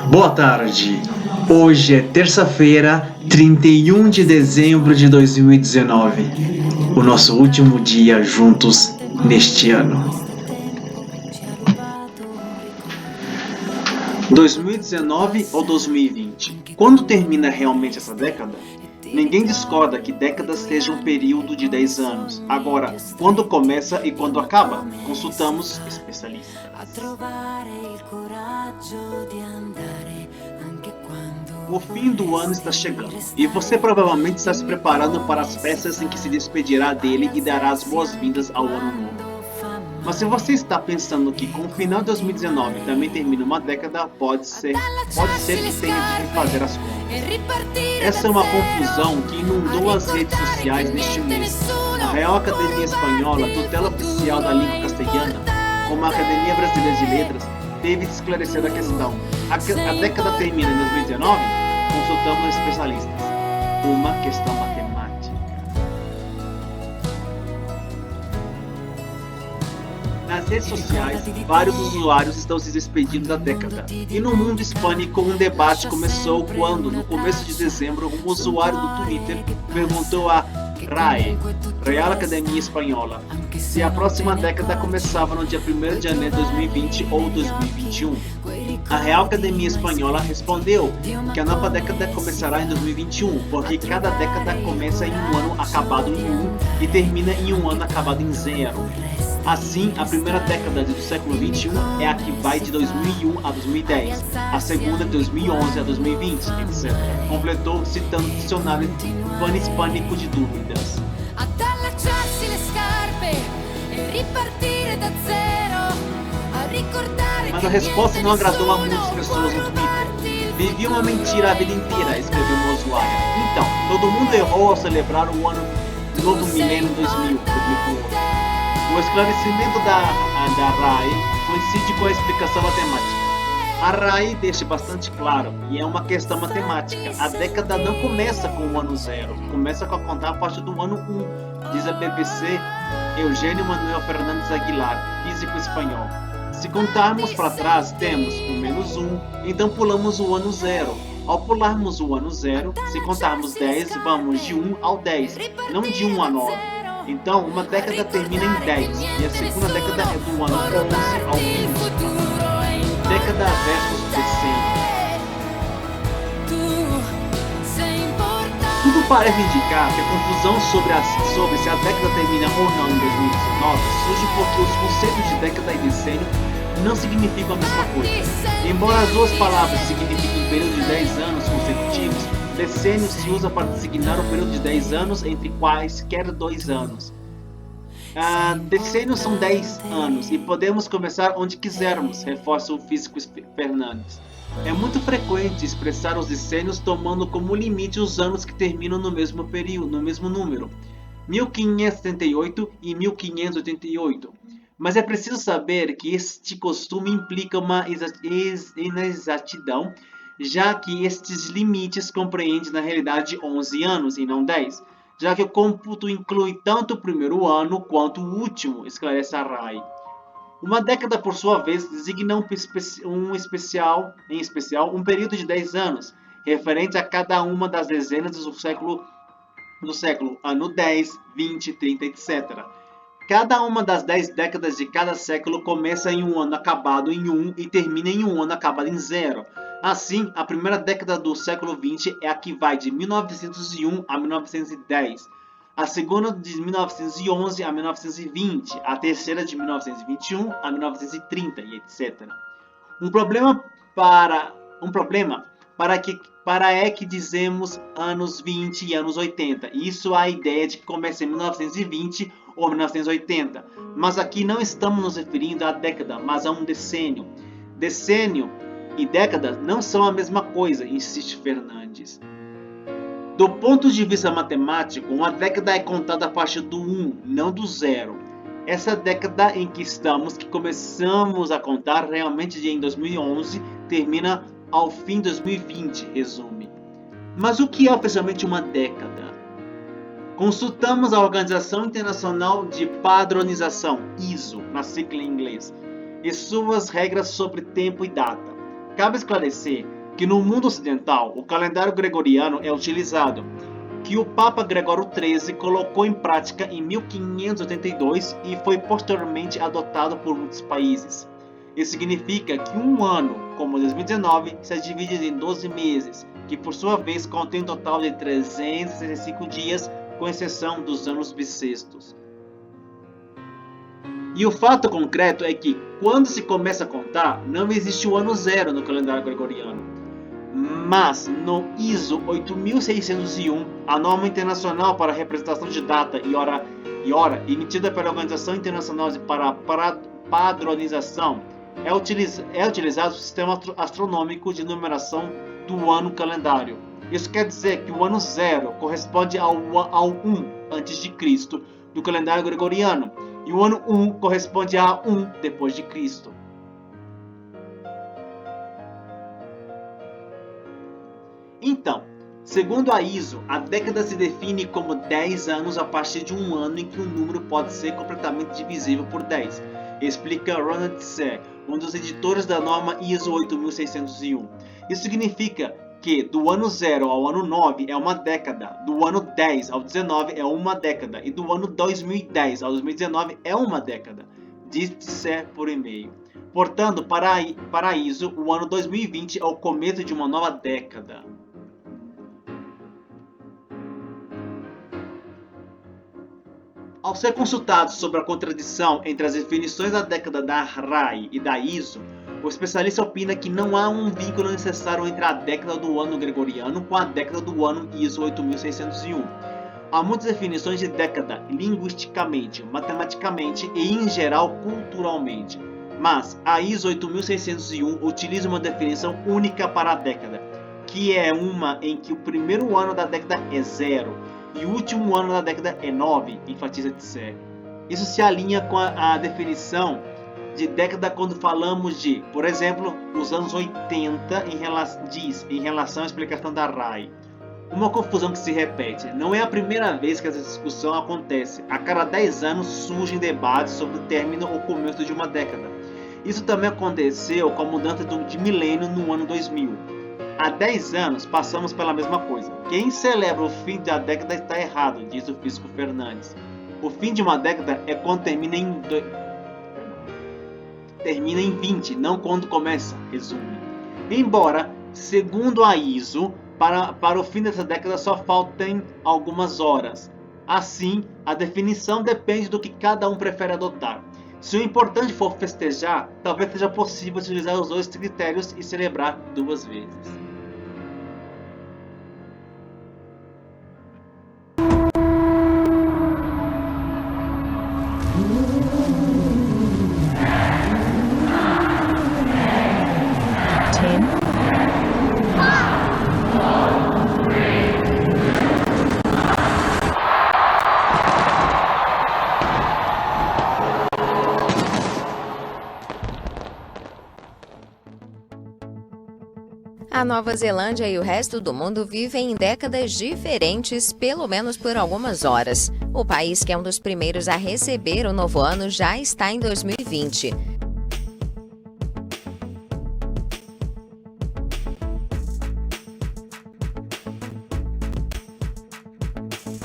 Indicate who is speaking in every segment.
Speaker 1: Boa tarde. Hoje é terça-feira, 31 de dezembro de 2019. O nosso último dia juntos neste ano. 2019 ou 2020? Quando termina realmente essa década? Ninguém discorda que décadas seja um período de 10 anos. Agora, quando começa e quando acaba? Consultamos especialistas. O fim do ano está chegando e você provavelmente está se preparando para as festas em que se despedirá dele e dará as boas-vindas ao ano novo. Mas se você está pensando que com o final de 2019 também termina uma década, pode ser que tenha de refazer as contas. Essa é uma confusão que inundou as redes sociais neste mês. A Real Academia Espanhola, tutela oficial da língua castelhana, como a Academia Brasileira de Letras, teve de esclarecer a questão. A década termina em 2019? Consultamos especialistas. Uma questão matemática. Nas redes sociais, vários usuários estão se despedindo da década. E no mundo hispânico, um debate começou quando, no começo de dezembro, um usuário do Twitter perguntou à RAE, Real Academia Espanhola, se a próxima década começava no dia 1º de janeiro de 2020 ou 2021. A Real Academia Espanhola respondeu que a nova década começará em 2021, porque cada década começa em um ano acabado em 1 e termina em um ano acabado em 0. Assim, a primeira década do século XXI é a que vai de 2001 a 2010, a segunda de 2011 a 2020, etc. Completou citando o dicionário Pan-Hispânico de Dúvidas. Mas a resposta não agradou a muitas pessoas no Twitter. Vivi uma mentira a vida inteira, escreveu uma usuária. Então, todo mundo errou ao celebrar o ano novo milênio 2000, publicou. O esclarecimento da RAE coincide com a explicação matemática. A RAE deixa bastante claro, e é uma questão matemática, a década não começa com o ano 0, começa com a contar a partir do ano 1, diz a BBC Eugênio Manuel Fernandes Aguilar, físico espanhol. Se contarmos para trás, temos o menos 1, então pulamos o ano 0. Ao pularmos o ano 0, se contarmos 10, vamos de 1 ao 10, não de 1 a 9. Então, uma década termina em 10 e a segunda década é do ano 11 ao 15. Década versus decênio. Tudo parece indicar que a confusão sobre se a década termina ou não em 2019 surge porque os conceitos de década e decênio não significam a mesma coisa. Embora as duas palavras signifiquem período de 10 anos consecutivos, decênio se usa para designar o período de 10 anos entre quaisquer 2 anos. Decênios são 10 anos e podemos começar onde quisermos, reforça o físico Fernandes. É muito frequente expressar os decênios tomando como limite os anos que terminam no mesmo período, no mesmo número, 1578 e 1588. Mas é preciso saber que este costume implica uma inexatidão, já que estes limites compreendem na realidade 11 anos e não 10, já que o cômputo inclui tanto o primeiro ano quanto o último, esclarece a RAE. Uma década, por sua vez, designa em especial um período de 10 anos, referente a cada uma das dezenas do século, ano 10, 20, 30, etc. Cada uma das 10 décadas de cada século começa em um ano acabado em 1 e termina em um ano acabado em 0. Assim, a primeira década do século XX é a que vai de 1901 a 1910, a segunda de 1911 a 1920, a terceira de 1921 a 1930 e etc. Um problema é que dizemos anos 20 e anos 80. Isso há a ideia de que começa em 1920 ou 1980. Mas aqui não estamos nos referindo à década, mas a um decênio. Decênio e década não são a mesma coisa, insiste Fernandes. Do ponto de vista matemático, uma década é contada a partir do 1, não do 0. Essa década em que estamos, que começamos a contar realmente em 2011, termina ao fim de 2020, resume. Mas o que é oficialmente uma década? Consultamos a Organização Internacional de Padronização, ISO, na sigla em inglês, e suas regras sobre tempo e data. Cabe esclarecer que no mundo ocidental o calendário gregoriano é utilizado, que o Papa Gregório XIII colocou em prática em 1582 e foi posteriormente adotado por muitos países. Isso significa que um ano, como 2019, se divide em 12 meses, que por sua vez contém um total de 365 dias, com exceção dos anos bissextos. E o fato concreto é que, quando se começa a contar, não existe o ano zero no calendário gregoriano. Mas, no ISO 8601, a norma internacional para a representação de data e hora, emitida pela Organização Internacional para a Padronização, é utilizado o sistema astronômico de numeração do ano calendário. Isso quer dizer que o ano zero corresponde ao 1 a.C. do calendário gregoriano, e o ano 1 corresponde a 1 depois de Cristo. Então, segundo a ISO, a década se define como 10 anos a partir de um ano em que um número pode ser completamente divisível por 10, explica Ronald Tse, um dos editores da norma ISO 8601. Isso significa que do ano 0 ao ano 9 é uma década, do ano 10 ao 19 é uma década e do ano 2010 ao 2019 é uma década, diz Tse por e-mail. Portanto, para a ISO, o ano 2020 é o começo de uma nova década. Ao ser consultado sobre a contradição entre as definições da década da RAI e da ISO, o especialista opina que não há um vínculo necessário entre a década do ano gregoriano com a década do ano ISO 8601. Há muitas definições de década linguisticamente, matematicamente e, em geral, culturalmente. Mas a ISO 8601 utiliza uma definição única para a década, que é uma em que o primeiro ano da década é 0 e o último ano da década é 9, enfatiza Tse. Isso se alinha com a definição de década quando falamos de, por exemplo, os anos 80 em relação à explicação da RAI. Uma confusão que se repete. Não é a primeira vez que essa discussão acontece. A cada 10 anos surgem debates sobre o término ou começo de uma década. Isso também aconteceu com a mudança de milênio no ano 2000. Há 10 anos passamos pela mesma coisa. Quem celebra o fim da década está errado, diz o físico Fernandes. O fim de uma década é quando termina em 20, não quando começa, resume. Embora, segundo a ISO, para o fim dessa década só faltem algumas horas. Assim, a definição depende do que cada um prefere adotar. Se o importante for festejar, talvez seja possível utilizar os dois critérios e celebrar 2 vezes.
Speaker 2: A Nova Zelândia e o resto do mundo vivem em décadas diferentes, pelo menos por algumas horas. O país, que é um dos primeiros a receber o novo ano, já está em 2020.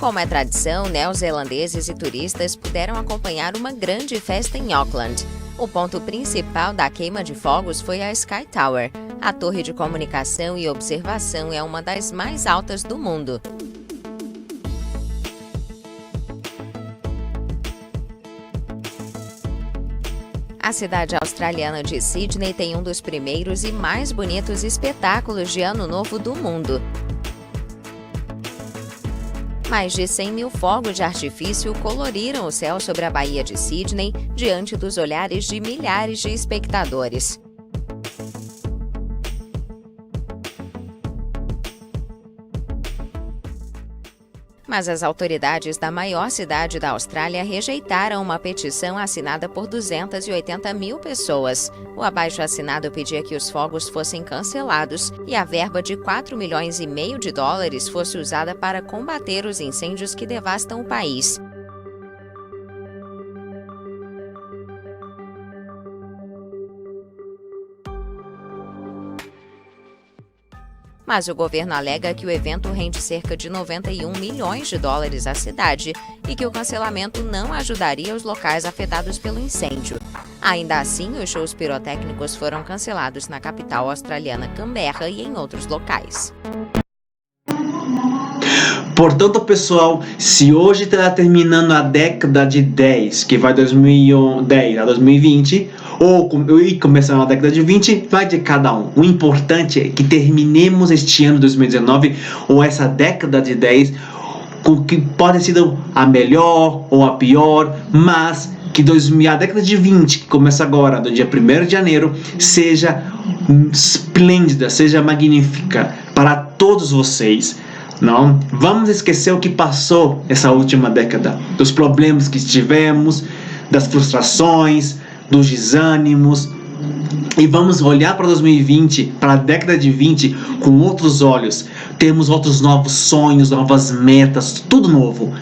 Speaker 2: Como é tradição, neozelandeses e turistas puderam acompanhar uma grande festa em Auckland. O ponto principal da queima de fogos foi a Sky Tower. A torre de comunicação e observação é uma das mais altas do mundo. A cidade australiana de Sydney tem um dos primeiros e mais bonitos espetáculos de Ano Novo do mundo. Mais de 100 mil fogos de artifício coloriram o céu sobre a Baía de Sydney diante dos olhares de milhares de espectadores. Mas as autoridades da maior cidade da Austrália rejeitaram uma petição assinada por 280 mil pessoas. O abaixo-assinado pedia que os fogos fossem cancelados e a verba de 4,5 milhões de dólares fosse usada para combater os incêndios que devastam o país. Mas o governo alega que o evento rende cerca de 91 milhões de dólares à cidade e que o cancelamento não ajudaria os locais afetados pelo incêndio. Ainda assim, os shows pirotécnicos foram cancelados na capital australiana Canberra e em outros locais.
Speaker 1: Portanto, pessoal, se hoje está terminando a década de 10, que vai 2010 a 2020, ou começando a década de 20, vai de cada um. O importante é que terminemos este ano 2019, ou essa década de 10, com que pode ser a melhor ou a pior, mas que a década de 20, que começa agora, do dia 1º de janeiro, seja esplêndida, seja magnífica para todos vocês. Não vamos esquecer o que passou essa última década, dos problemas que tivemos, das frustrações, dos desânimos, e vamos olhar para 2020, para a década de 20, com outros olhos. Temos outros novos sonhos, novas metas, tudo novo.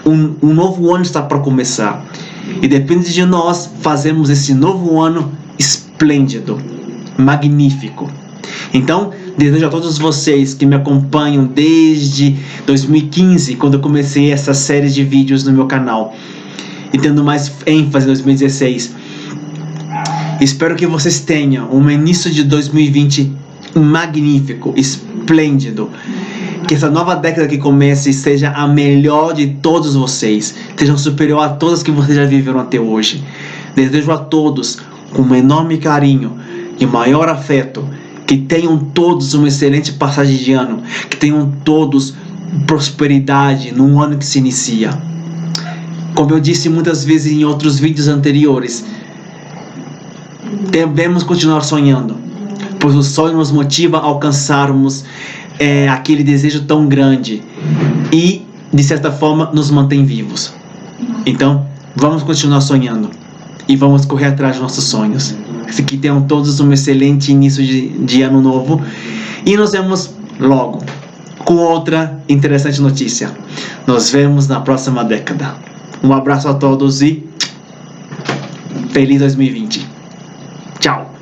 Speaker 1: Um novo ano está para começar, e depende de nós fazermos esse novo ano esplêndido, magnífico. Então, desejo a todos vocês que me acompanham desde 2015, quando eu comecei essa série de vídeos no meu canal, e tendo mais ênfase em 2016. Espero que vocês tenham um início de 2020 magnífico, esplêndido. Que essa nova década que comece seja a melhor de todos vocês, seja superior a todas que vocês já viveram até hoje. Desejo a todos, com um enorme carinho e maior afeto, que tenham todos uma excelente passagem de ano, que tenham todos prosperidade no ano que se inicia. Como eu disse muitas vezes em outros vídeos anteriores, devemos continuar sonhando, pois o sonho nos motiva a alcançarmos aquele desejo tão grande e, de certa forma, nos mantém vivos. Então, vamos continuar sonhando e vamos correr atrás dos nossos sonhos. Que tenham todos um excelente início de ano novo, e nos vemos logo com outra interessante notícia. Nos vemos na próxima década. Um abraço a todos e feliz 2020. Tchau!